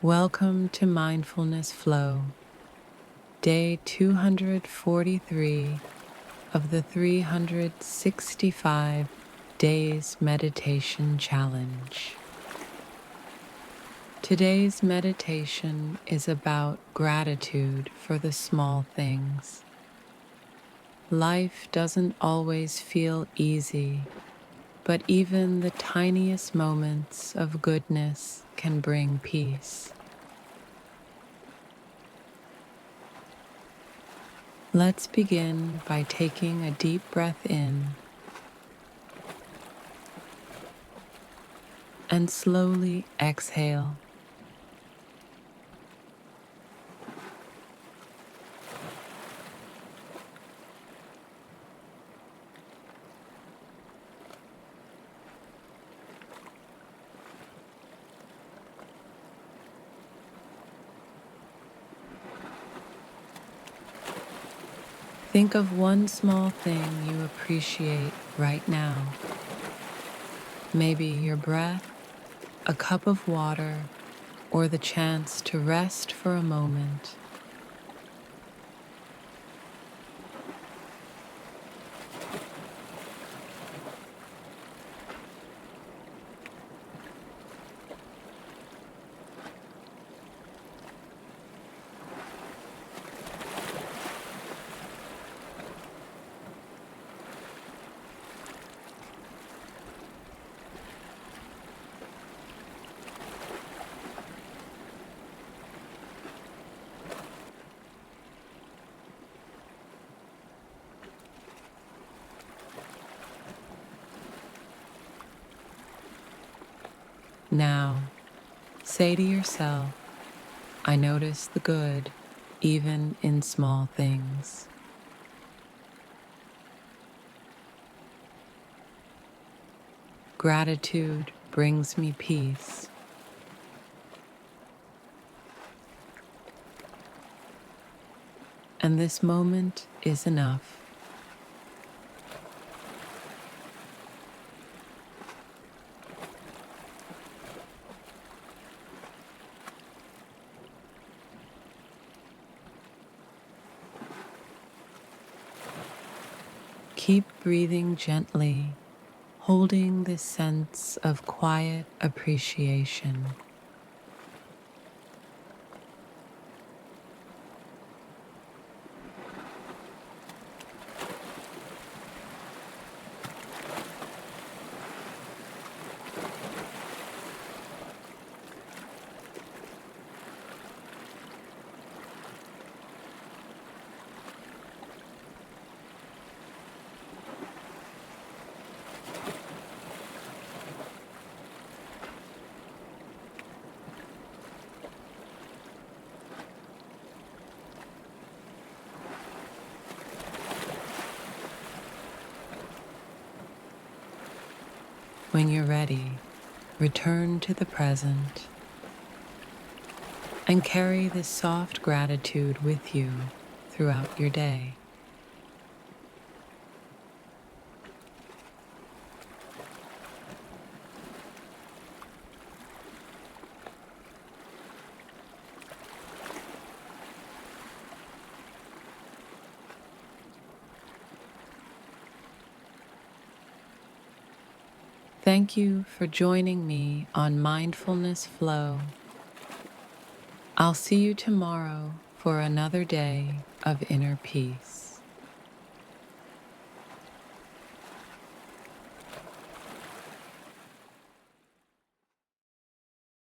Welcome to Mindfulness Flow, day 243 of the 365 Days Meditation Challenge. Today's meditation is about gratitude for the small things. Life doesn't always feel easy, but even the tiniest moments of goodness can bring peace. Let's begin by taking a deep breath in and slowly exhale. Think of one small thing you appreciate right now. Maybe your breath, a cup of water, or the chance to rest for a moment. Now, say to yourself, I notice the good even in small things. Gratitude brings me peace. And this moment is enough. Keep breathing gently, holding this sense of quiet appreciation. When you're ready, return to the present and carry this soft gratitude with you throughout your day. Thank you for joining me on Mindfulness Flow. I'll see you tomorrow for another day of inner peace.